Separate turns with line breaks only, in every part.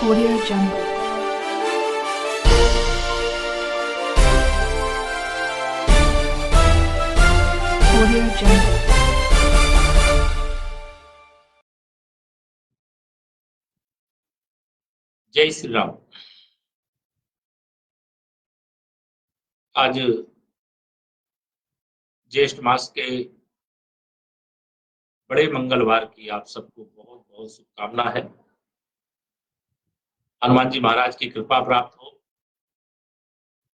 Audio Jungle. Audio Jungle.
जय श्री राम। आज ज्येष्ठ मास के बड़े मंगलवार की आप सबको बहुत बहुत शुभकामना है। हनुमान जी महाराज की कृपा प्राप्त हो,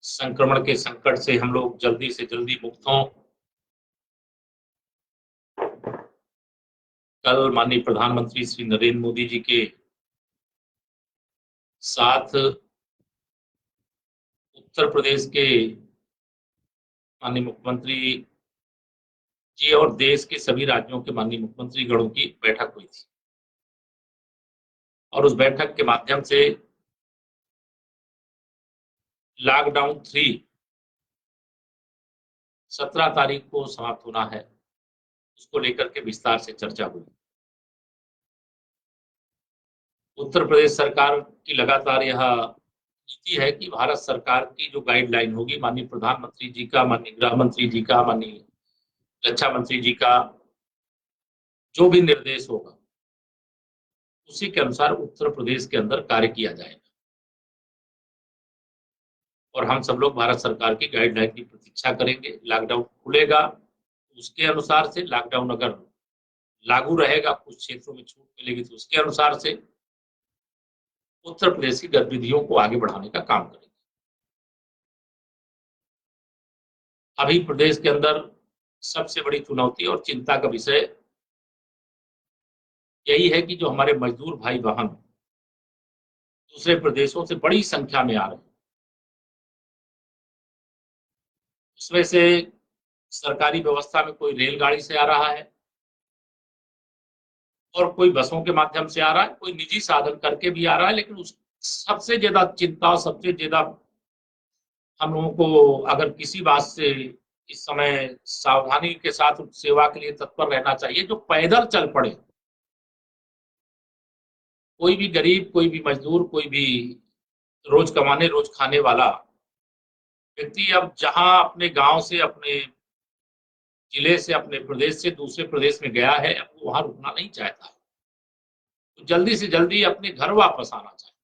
संक्रमण के संकट से हम लोग जल्दी से जल्दी मुक्त हों। कल माननीय प्रधानमंत्री श्री नरेंद्र मोदी जी के साथ उत्तर प्रदेश के माननीय मुख्यमंत्री जी और देश के सभी राज्यों के माननीय मुख्यमंत्री गणों की बैठक हुई थी और उस बैठक के माध्यम से लॉकडाउन 3 17 तारीख को समाप्त होना है, उसको लेकर के विस्तार से चर्चा हुई। उत्तर प्रदेश सरकार की लगातार यह नीति है कि भारत सरकार की जो गाइडलाइन होगी, माननीय प्रधानमंत्री जी का, माननीय गृह मंत्री जी का, माननीय रक्षा मंत्री जी का जो भी निर्देश होगा, उसी के अनुसार उत्तर प्रदेश के अंदर कार्य किया जाएगा और हम सब लोग भारत सरकार की गाइडलाइन की प्रतीक्षा करेंगे। लॉकडाउन खुलेगा, उसके अनुसार से लॉकडाउन अगर लागू रहेगा, कुछ क्षेत्रों में छूट मिलेगी तो उसके अनुसार से उत्तर प्रदेश की गतिविधियों को आगे बढ़ाने का काम करेंगे। अभी प्रदेश के अंदर सबसे बड़ी चुनौती और चिंता का विषय यही है कि जो हमारे मजदूर भाई बहन दूसरे प्रदेशों से बड़ी संख्या में आ रहे हैं, उसमें से सरकारी व्यवस्था में कोई रेलगाड़ी से आ रहा है और कोई बसों के माध्यम से आ रहा है, कोई निजी साधन करके भी आ रहा है। लेकिन उस सबसे ज्यादा चिंता, सबसे ज्यादा हम लोगों को अगर किसी बात से इस समय सावधानी के साथ सेवा के लिए तत्पर रहना चाहिए, जो पैदल चल पड़े, कोई भी गरीब, कोई भी मजदूर, कोई भी रोज कमाने रोज खाने वाला व्यक्ति अब जहां अपने गांव से, अपने जिले से, अपने प्रदेश से दूसरे प्रदेश में गया है, अब वो वहां रुकना नहीं चाहता, तो जल्दी से जल्दी अपने घर वापस आना चाहिए।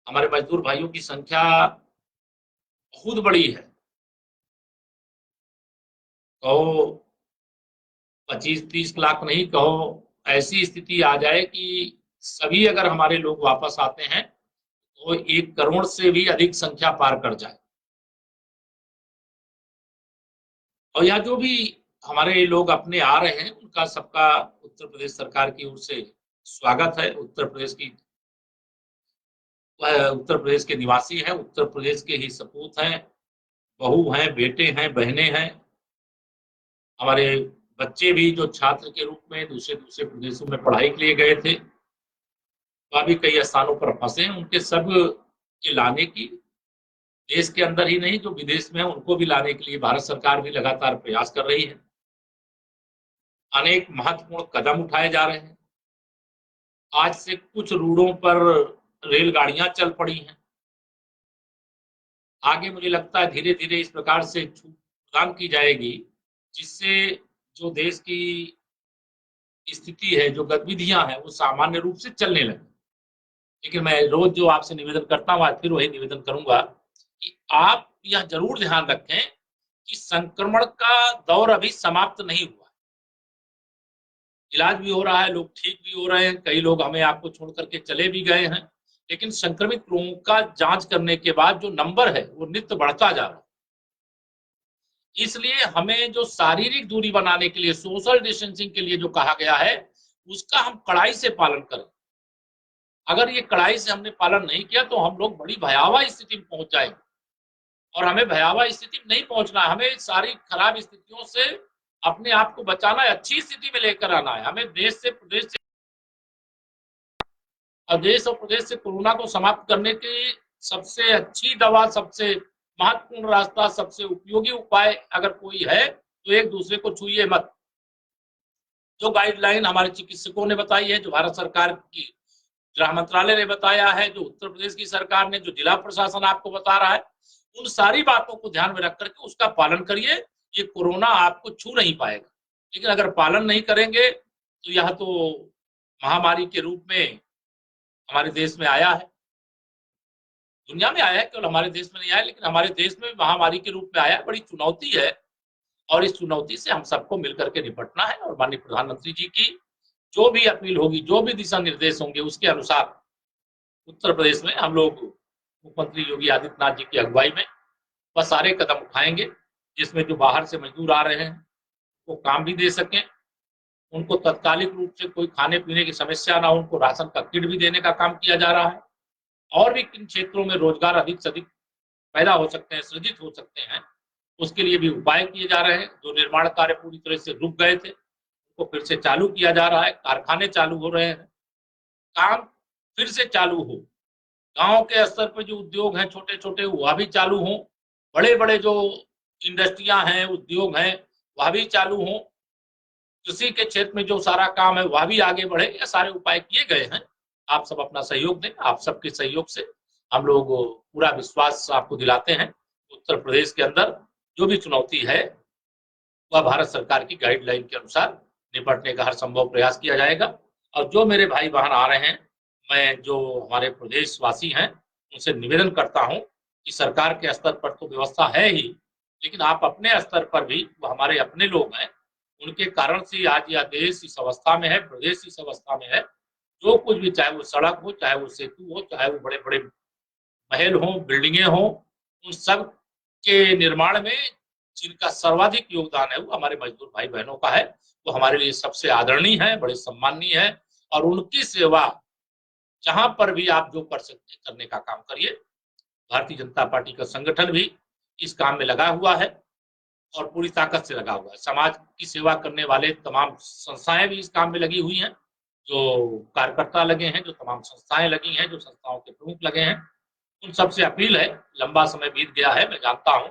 हमारे मजदूर भाइयों की संख्या बहुत बड़ी है, कहो 25-30 लाख नहीं, कहो ऐसी स्थिति आ जाए कि सभी अगर हमारे लोग वापस आते हैं तो 1 करोड़ से भी अधिक संख्या पार कर जाए। और यहाँ जो भी हमारे लोग अपने आ रहे हैं, उनका सबका उत्तर प्रदेश सरकार की ओर से स्वागत है। उत्तर प्रदेश के निवासी हैं, उत्तर प्रदेश के ही सपूत हैं, बहू हैं, बेटे हैं, बहनें हैं। हमारे बच्चे भी जो छात्र के रूप में दूसरे दूसरे प्रदेशों में पढ़ाई के लिए गए थे, वह भी कई स्थानों पर फंसे हैं। उनके सब के लाने की, देश के अंदर ही नहीं, जो विदेश में है उनको भी लाने के लिए भारत सरकार भी लगातार प्रयास कर रही है। अनेक महत्वपूर्ण कदम उठाए जा रहे हैं। आज से कुछ रूटों पर रेलगाड़ियां चल पड़ी हैं। आगे मुझे लगता है धीरे धीरे इस प्रकार से छूट प्रदान की जाएगी जिससे जो देश की स्थिति है, जो गतिविधियां हैं, वो सामान्य रूप से चलने लगे। लेकिन मैं रोज जो आपसे निवेदन करता हूँ, आज फिर वही निवेदन करूंगा कि आप यह जरूर ध्यान रखें कि संक्रमण का दौर अभी समाप्त नहीं हुआ। इलाज भी हो रहा है, लोग ठीक भी हो रहे हैं, कई लोग हमें आपको छोड़ करके चले भी गए हैं, लेकिन संक्रमित लोगों का जांच करने के बाद जो नंबर है वो नित्य बढ़ता जा रहा है। इसलिए हमें जो शारीरिक दूरी बनाने के लिए, सोशल डिस्टेंसिंग के लिए जो कहा गया है, उसका हम कड़ाई से पालन करें। अगर ये कड़ाई से हमने पालन नहीं किया तो हम लोग बड़ी भयावह स्थिति में पहुंच जाएंगे और हमें भयावह स्थिति में नहीं पहुंचना है। हमें सारी खराब स्थितियों से अपने आप को बचाना है, अच्छी स्थिति में लेकर आना है। हमें देश से, प्रदेश से और देश और प्रदेश से कोरोना को समाप्त करने की सबसे अच्छी दवा, सबसे महत्वपूर्ण रास्ता, सबसे उपयोगी उपाय अगर कोई है तो एक दूसरे को छूइए मत। जो गाइडलाइन हमारे चिकित्सकों ने बताई है, जो भारत सरकार की गृह मंत्रालय ने बताया है, जो उत्तर प्रदेश की सरकार ने, जो जिला प्रशासन आपको बता रहा है, उन सारी बातों को ध्यान में रख करके उसका पालन करिए। ये कोरोना आपको छू नहीं पाएगा। लेकिन अगर पालन नहीं करेंगे तो यह तो महामारी के रूप में हमारे देश में आया है, दुनिया में आया है, केवल हमारे देश में नहीं आया, लेकिन हमारे देश में महामारी के रूप में आया। बड़ी चुनौती है और इस चुनौती से हम सबको मिलकर के निपटना है। और माननीय प्रधानमंत्री जी की जो भी अपील होगी, जो भी दिशा निर्देश होंगे, उसके अनुसार उत्तर प्रदेश में हम लोग मुख्यमंत्री योगी आदित्यनाथ जी की अगुवाई में वह सारे कदम उठाएंगे, जिसमें जो बाहर से मजदूर आ रहे हैं वो काम भी दे सकें, उनको तत्कालिक रूप से कोई खाने पीने की समस्या ना हो, उनको राशन का किट भी देने का काम किया जा रहा है। और भी किन क्षेत्रों में रोजगार अधिक से अधिक पैदा हो सकते हैं, सृजित हो सकते हैं, उसके लिए भी उपाय किए जा रहे हैं। जो निर्माण कार्य पूरी तरह से रुक गए थे, उनको फिर से चालू किया जा रहा है। कारखाने चालू हो रहे हैं, काम फिर से चालू हो। गांव के स्तर पर जो उद्योग हैं छोटे छोटे, वह भी चालू हों। बड़े बड़े जो इंडस्ट्रियां हैं, उद्योग हैं, वह भी चालू हों। कृषि के क्षेत्र में जो सारा काम है वह भी आगे बढ़े। ये सारे उपाय किए गए हैं। आप सब अपना सहयोग दें। आप सबके सहयोग से हम लोग पूरा विश्वास आपको दिलाते हैं, उत्तर प्रदेश के अंदर जो भी चुनौती है वह भारत सरकार की गाइडलाइन के अनुसार निपटने का हर संभव प्रयास किया जाएगा। और जो मेरे भाई बहन आ रहे हैं, मैं जो हमारे प्रदेशवासी हैं उनसे निवेदन करता हूं कि सरकार के स्तर पर तो व्यवस्था है ही, लेकिन आप अपने स्तर पर भी, वो हमारे अपने लोग हैं, उनके कारण से आज यह देश इस अवस्था में है, प्रदेश इस अवस्था में है। जो कुछ भी, चाहे वो सड़क हो, चाहे वो सेतु हो, चाहे वो बड़े बड़े महल हो, बिल्डिंगें हो, उन सब के निर्माण में जिनका सर्वाधिक योगदान है वो हमारे मजदूर भाई बहनों का है। वो हमारे लिए सबसे आदरणीय है, बड़े सम्माननीय है। और उनकी सेवा जहां पर भी आप जो कर सकते हैं करने का काम करिए। भारतीय जनता पार्टी का संगठन भी इस काम में लगा हुआ है और पूरी ताकत से लगा हुआ है। समाज की सेवा करने वाले तमाम संस्थाएं भी इस काम में लगी हुई हैं। जो कार्यकर्ता लगे हैं, जो तमाम संस्थाएं लगी हैं, जो संस्थाओं के प्रमुख लगे हैं, उन सबसे अपील है। लंबा समय बीत गया है, मैं जानता हूँ,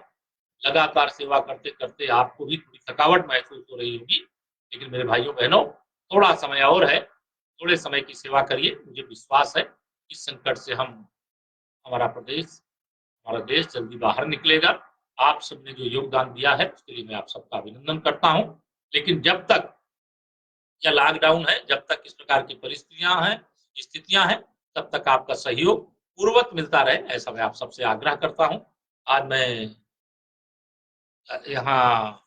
लगातार सेवा करते करते आपको भी थोड़ी थकावट महसूस हो रही होगी, लेकिन मेरे भाइयों बहनों, थोड़ा समय और है, थोड़े समय की सेवा करिए। मुझे विश्वास है इस संकट से हमारा प्रदेश, हमारा देश जल्दी बाहर निकलेगा। आप सबने जो योगदान दिया है उसके लिए मैं आप सबका अभिनंदन करता हूं। लेकिन जब तक यह लॉकडाउन है, जब तक इस प्रकार की स्थितियां हैं, तब तक आपका सहयोग पूर्ववत मिलता रहे, ऐसा मैं आप सबसे आग्रह करता हूं। आज मैं यहाँ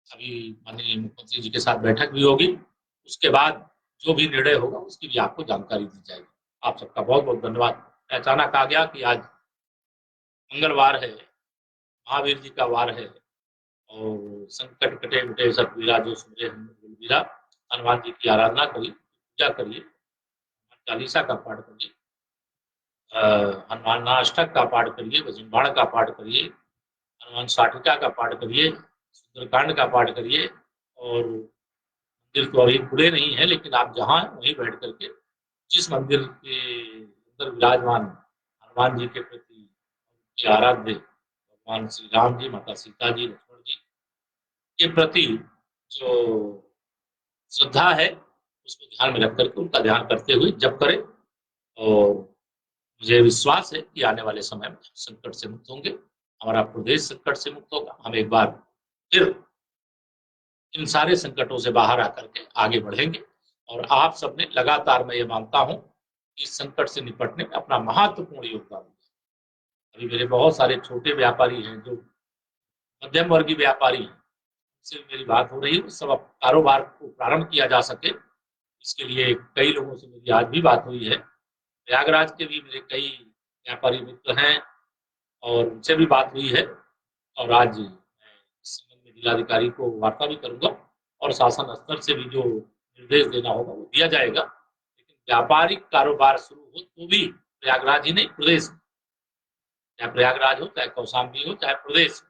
अभी माननीय मुख्यमंत्री जी के साथ बैठक भी होगी, उसके बाद जो भी निर्णय होगा उसकी भी आपको जानकारी दी जाएगी। आप सबका बहुत बहुत धन्यवाद। अचानक आ गया कि आज मंगलवार है, महावीर जी का वार है, और संकट कटे मिटे सब पीरा, जो सुमरे वीरा, हनुमान जी की आराधना करिए, पूजा करिए, चालीसा का पाठ करिए, हनुमान अष्टक का पाठ करिए, वज्रबाण का पाठ करिए, हनुमान साठिका का पाठ करिए, सुंदरकांड का पाठ करिए। और मंदिर तो अभी खुले नहीं है, लेकिन आप जहाँ वहीं बैठ करके जिस मंदिर के अंदर विराजमान हनुमान जी के प्रति के आराध्य भगवान श्री राम जी, माता सीता जी, लक्ष्मण जी के प्रति जो श्रद्धा है, उसको ध्यान में रख करके उनका ध्यान करते हुए जप करें। और मुझे विश्वास है कि आने वाले समय में संकट से मुक्त होंगे, हमारा प्रदेश संकट से मुक्त होगा। हम एक बार फिर इन सारे संकटों से बाहर आकर के आगे बढ़ेंगे। और आप सबने लगातार, मैं ये मानता हूं, इस संकट से निपटने में अपना महत्वपूर्ण योगदान दिया। अभी मेरे बहुत सारे छोटे व्यापारी हैं, जो मध्यम वर्गीय व्यापारी हैं, उनसे मेरी बात हो रही है, सब कारोबार को प्रारंभ किया जा सके, इसके लिए कई लोगों से मेरी आज भी बात हुई है। प्रयागराज के भी मेरे कई व्यापारी मित्र हैं और उनसे भी बात हुई है। और आज मैं इस संबंध में जिलाधिकारी को वार्ता भी करूंगा और शासन स्तर से भी जो निर्देश देना होगा वो दिया जाएगा। लेकिन व्यापारिक कारोबार शुरू हो तो भी प्रयागराज ही नहीं, प्रदेश, चाहे प्रयागराज हो, चाहे कौशाम्बी हो, चाहे प्रदेश,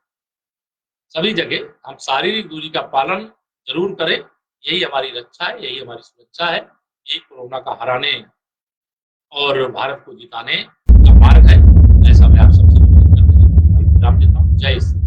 सभी जगह हम शारीरिक दूरी का पालन जरूर करें। यही हमारी रक्षा है, यही हमारी सुरक्षा है, यही कोरोना का हराने और भारत को जिताने का मार्ग है। ऐसा मैं आप सबसे विनती करता हूं। जय श्री